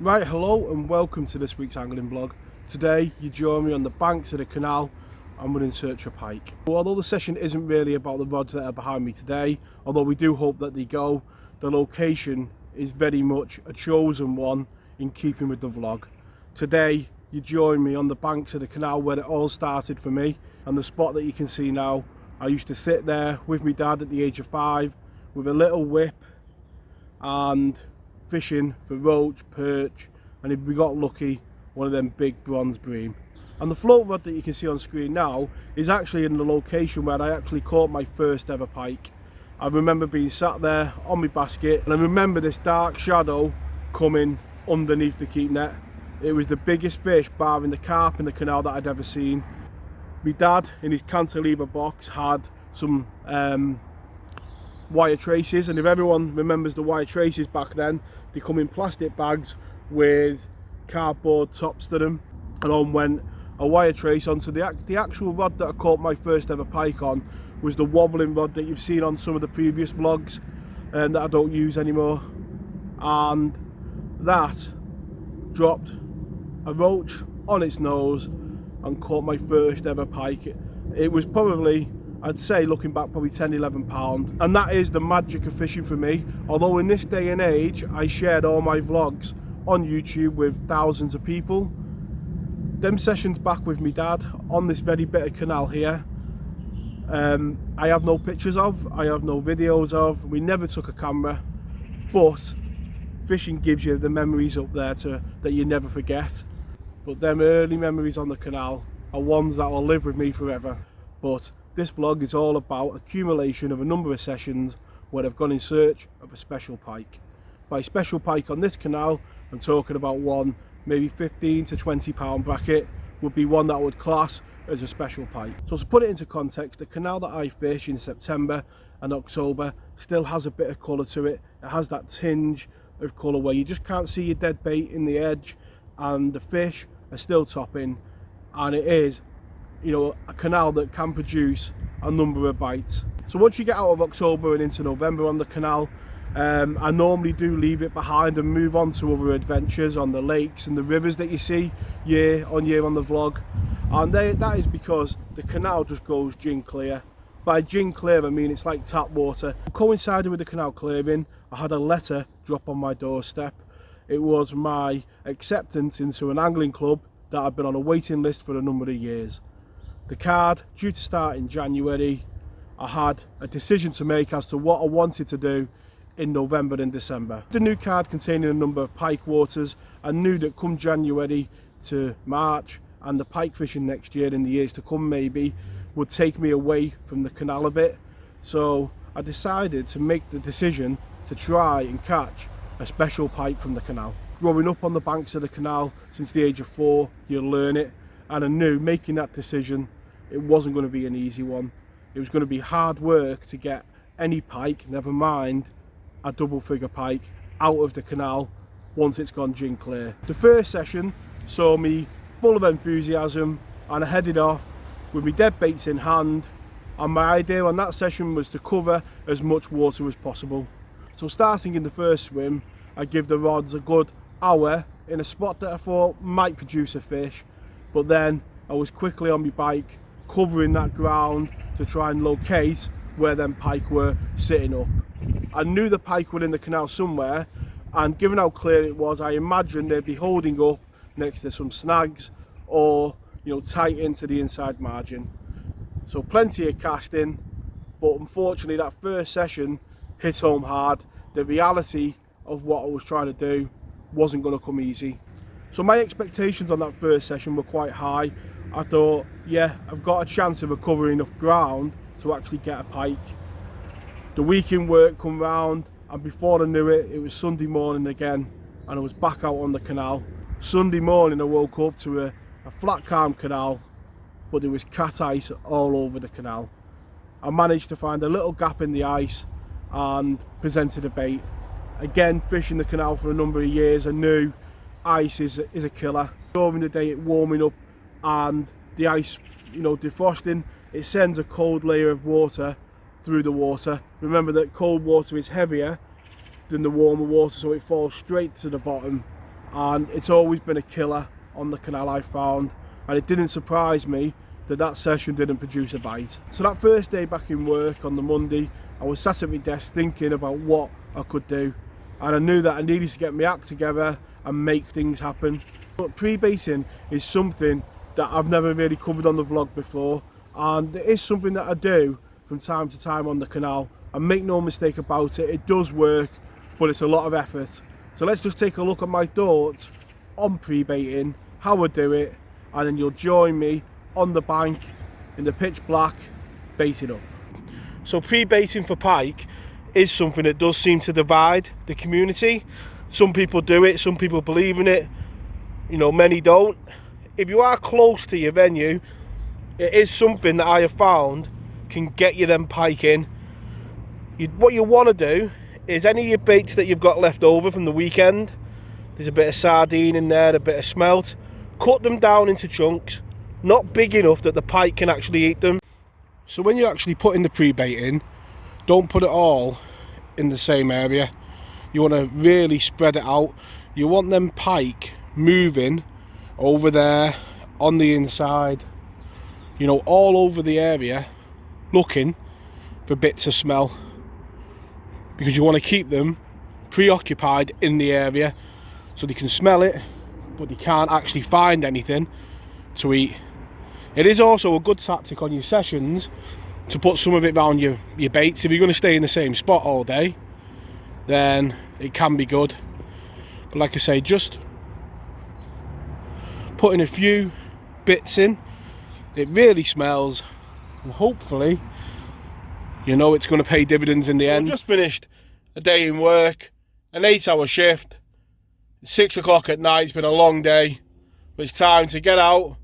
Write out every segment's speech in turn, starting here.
Right, hello and welcome to this week's angling vlog. Today you join me on the banks of the canal and we're in search of pike. Although the session isn't really about the rods that are behind me today, although we do hope that they go, the location is very much a chosen one in keeping with the vlog. Today you join me on the banks of the canal where it all started for me, and the spot that you can see now, I used to sit there with my dad at the age of 5 with a little whip and fishing for roach, perch, and if we got lucky, one of them big bronze bream. And the float rod that you can see on screen now is actually in the location where I actually caught my first ever pike. I remember being sat there on my basket and I remember this dark shadow coming underneath the keep net. It was the biggest fish, barring the carp in the canal, that I'd ever seen. My dad in his cantilever box had some wire traces, and if everyone remembers the wire traces back then, they come in plastic bags with cardboard tops to them, and on went a wire trace onto the actual rod that I caught my first ever pike on. Was the wobbling rod that you've seen on some of the previous vlogs that I don't use anymore, and that dropped a roach on its nose and caught my first ever pike. It was probably, I'd say, looking back, probably 10-11 pound, and that is the magic of fishing for me. Although in this day and age I shared all my vlogs on YouTube with thousands of people, them sessions back with me dad on this very bit of canal here, I have no pictures of, I have no videos of. We never took a camera, but fishing gives you the memories up there that you never forget. But them early memories on the canal are ones that will live with me forever. But this vlog is all about accumulation of a number of sessions where I've gone in search of a special pike. By special pike on this canal, I'm talking about one maybe 15 to 20 pound bracket would be one that I would class as a special pike. So to put it into context, the canal that I fish in September and October still has a bit of colour to it. It has that tinge of colour where you just can't see your dead bait in the edge, and the fish are still topping, and it is, you know, a canal that can produce a number of bites. So once you get out of October and into November on the canal, I normally do leave it behind and move on to other adventures on the lakes and the rivers that you see year on year on the vlog, and that is because the canal just goes gin clear. By gin clear I mean it's like tap water. Coinciding with the canal clearing, I had a letter drop on my doorstep. It was my acceptance into an angling club that I've been on a waiting list for a number of years. The card due to start in January. I had a decision to make as to what I wanted to do in November and December. The new card containing a number of pike waters. I knew that come January to March and the pike fishing next year, in the years to come maybe, would take me away from the canal a bit. So I decided to make the decision to try and catch a special pike from the canal. Growing up on the banks of the canal since the age of 4, you learn it, and I knew making that decision, it wasn't going to be an easy one. It was going to be hard work to get any pike, never mind a double figure pike, out of the canal once it's gone gin clear. The first session saw me full of enthusiasm, and I headed off with my dead baits in hand, and my idea on that session was to cover as much water as possible. So starting in the first swim, I give the rods a good hour in a spot that I thought might produce a fish, but then I was quickly on my bike covering that ground to try and locate where them pike were sitting up. I knew the pike were in the canal somewhere, and given how clear it was, I imagined they'd be holding up next to some snags or, you know, tight into the inside margin. So plenty of casting, but unfortunately that first session hit home hard. The reality of what I was trying to do wasn't going to come easy. So my expectations on that first session were quite high. I thought, yeah, I've got a chance of recovering enough ground to actually get a pike. The weekend work come round, and before I knew it, it was Sunday morning again, and I was back out on the canal. Sunday morning I woke up to a flat calm canal, but there was cat ice all over the canal. I managed to find a little gap in the ice and presented a bait. Again, fishing the canal for a number of years, I knew ice is a killer. During the day, it warming up and the ice, you know, defrosting, it sends a cold layer of water through the water. Remember that cold water is heavier than the warmer water, so it falls straight to the bottom and it's always been a killer on the canal, I found, and it didn't surprise me that that session didn't produce a bite. So that first day back in work on the Monday, I was sat at my desk thinking about what I could do, and I knew that I needed to get my act together and make things happen. But pre-baiting is something that I've never really covered on the vlog before, and it is something that I do from time to time on the canal, and make no mistake about it, it does work, but it's a lot of effort. So let's just take a look at my thoughts on pre-baiting, how I do it, and then you'll join me on the bank in the pitch black baiting up. So pre-baiting for pike is something that does seem to divide the community. Some people do it, some people believe in it, you know, many don't. If you are close to your venue, it is something that I have found can get you them pike in. What you want to do is any of your baits that you've got left over from the weekend, there's a bit of sardine in there, a bit of smelt, cut them down into chunks, not big enough that the pike can actually eat them. So when you're actually putting the pre-bait in, don't put it all in the same area. You want to really spread it out. You want them pike moving over there, on the inside, you know, all over the area, looking for bits of smell, because you want to keep them preoccupied in the area so they can smell it, but they can't actually find anything to eat. It is also a good tactic on your sessions to put some of it around your baits. If you're going to stay in the same spot all day, then it can be good. But like I say, just putting a few bits in, it really smells, and hopefully you know it's going to pay dividends in the end. I've just finished a day in work, an 8-hour shift, 6 o'clock at night. It's been a long day, but it's time to get out,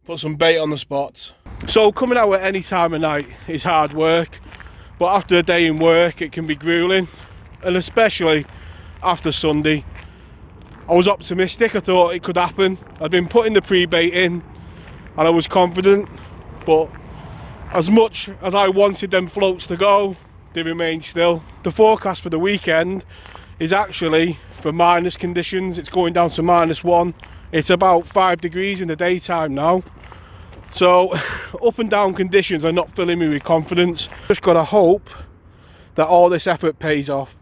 put some bait on the spots. So coming out at any time of night is hard work, but after a day in work it can be grueling, and especially after Sunday. I was optimistic, I thought it could happen. I'd been putting the pre-bait in and I was confident, but as much as I wanted them floats to go, they remained still. The forecast for the weekend is actually for minus conditions. It's going down to -1. It's about 5 degrees in the daytime now. So up and down conditions are not filling me with confidence. Just gotta hope that all this effort pays off.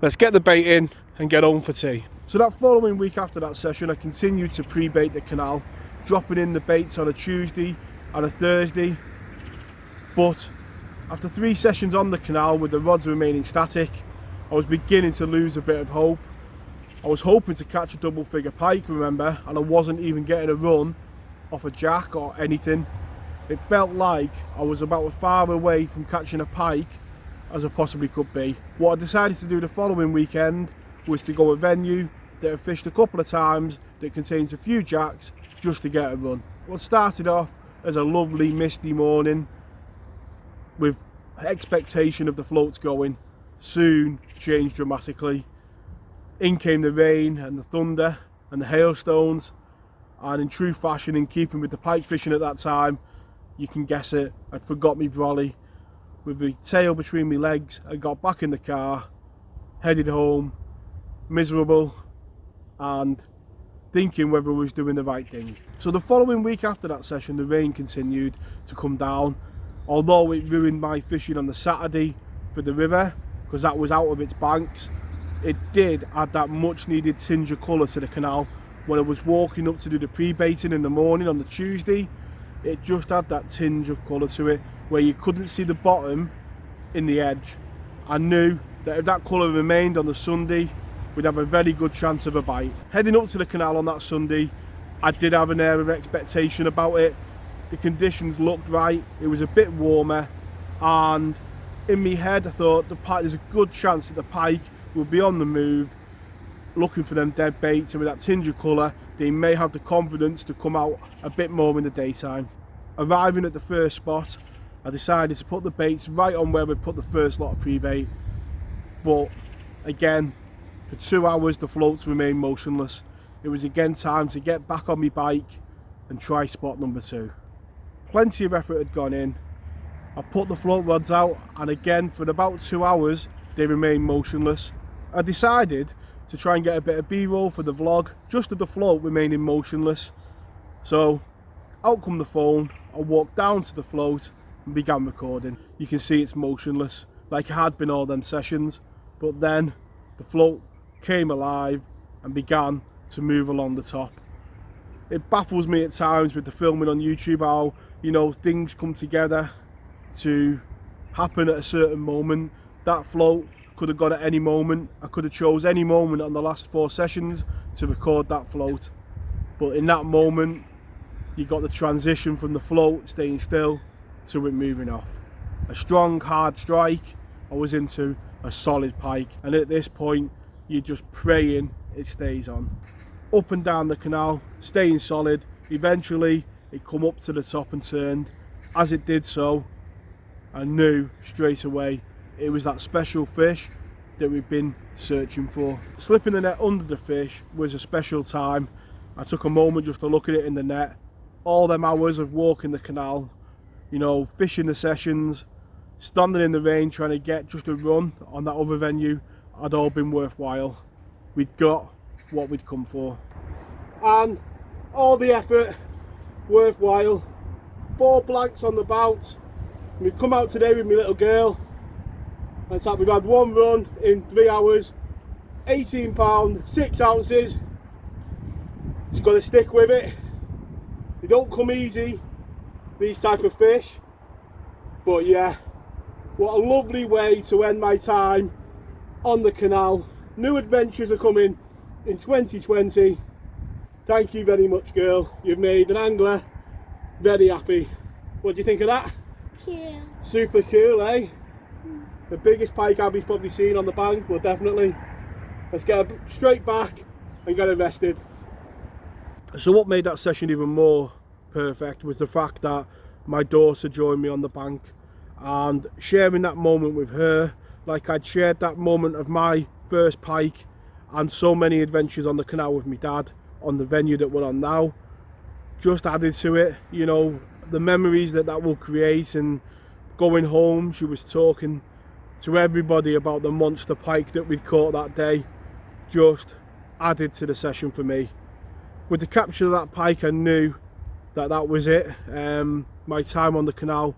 Let's get the bait in and get home for tea. So that following week after that session, I continued to pre-bait the canal, dropping in the baits on a Tuesday and a Thursday. But after 3 sessions on the canal with the rods remaining static, I was beginning to lose a bit of hope. I was hoping to catch a double figure pike, remember, and I wasn't even getting a run off a jack or anything. It felt like I was about as far away from catching a pike as I possibly could be. What I decided to do the following weekend was to go a venue that I've fished a couple of times that contains a few jacks just to get a run. What started off as a lovely misty morning with expectation of the floats going soon changed dramatically. In came the rain and the thunder and the hailstones, and in true fashion, in keeping with the pike fishing at that time, you can guess it, I'd forgot me brolly. With the tail between my legs, I got back in the car, headed home, miserable and thinking whether I was doing the right thing. So the following week after that session, the rain continued to come down, although it ruined my fishing on the Saturday for the river because that was out of its banks. It did add that much needed tinge of colour to the canal. When I was walking up to do the pre-baiting in the morning on the Tuesday, it just had that tinge of colour to it where you couldn't see the bottom in the edge. I knew that if that colour remained on the Sunday, we'd have a very good chance of a bite. Heading up to the canal on that Sunday, I did have an air of expectation about it. The conditions looked right, it was a bit warmer, and in my head I thought there's a good chance that the pike will be on the move looking for them dead baits, and with that tinge of colour they may have the confidence to come out a bit more in the daytime. Arriving at the first spot, I decided to put the baits right on where we put the first lot of pre-bait, but again for 2 hours the floats remained motionless. It was again time to get back on my bike and try spot number 2. Plenty of effort had gone in. I put the float rods out, and again for about 2 hours they remained motionless. I decided to try and get a bit of B-roll for the vlog, just of the float remaining motionless. So out come the phone, I walked down to the float and began recording. You can see it's motionless, like it had been all them sessions, but then the float came alive and began to move along the top. It baffles me at times with the filming on YouTube how, you know, things come together to happen at a certain moment. That float could have gone at any moment. I could have chose any moment on the last 4 sessions to record that float, but in that moment you got the transition from the float staying still to it moving off. A strong hard strike, I was into a solid pike, and at this point you're just praying it stays on. Up and down the canal, staying solid. Eventually it come up to the top and turned. As it did so, I knew straight away it was that special fish that we've been searching for. Slipping the net under the fish was a special time. I took a moment just to look at it in the net. All them hours of walking the canal, you know, fishing the sessions, standing in the rain trying to get just a run on that other venue, had all been worthwhile. We'd got what we'd come for, and all the effort worthwhile. 4 blanks on the bounce. We've come out today with my little girl. In fact, we've had 1 run in 3 hours, 18 pounds, 6 ounces. Just got to stick with it. They don't come easy, these type of fish, but yeah, what a lovely way to end my time on the canal. New adventures are coming in 2020. Thank you very much, girl. You've made an angler very happy. What do you think of that? Cool. Super cool, eh? The biggest pike Abby's probably seen on the bank. Well, definitely. Let's get her straight back and get her rested. So what made that session even more perfect was the fact that my daughter joined me on the bank, and sharing that moment with her, like I'd shared that moment of my first pike and so many adventures on the canal with my dad on the venue that we're on now, just added to it. You know, the memories that will create, and going home she was talking to everybody about the monster pike that we'd caught that day, just added to the session for me. With the capture of that pike, I knew that that was it. My time on the canal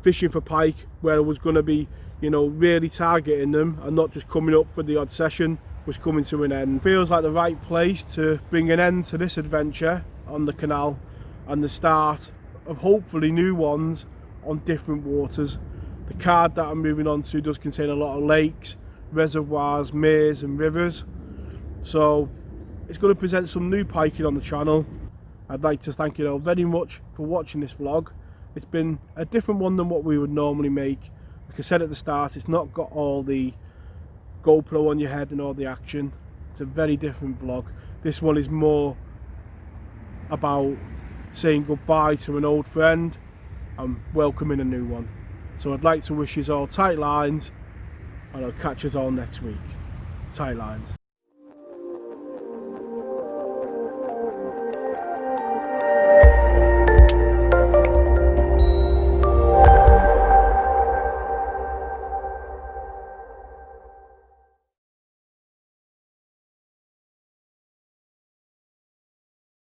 fishing for pike, where I was going to be, you know, really targeting them and not just coming up for the odd session, was coming to an end. Feels like the right place to bring an end to this adventure on the canal and the start of hopefully new ones on different waters. The card that I'm moving on to does contain a lot of lakes, reservoirs, meres and rivers, so it's going to present some new piking on the channel. I'd like to thank you all very much for watching this vlog. It's been a different one than what we would normally make. Like I said at the start, it's not got all the GoPro on your head and all the action. It's a very different vlog. This one is more about saying goodbye to an old friend and welcoming a new one. So I'd like to wish you all tight lines, and I'll catch us all next week. Tight lines.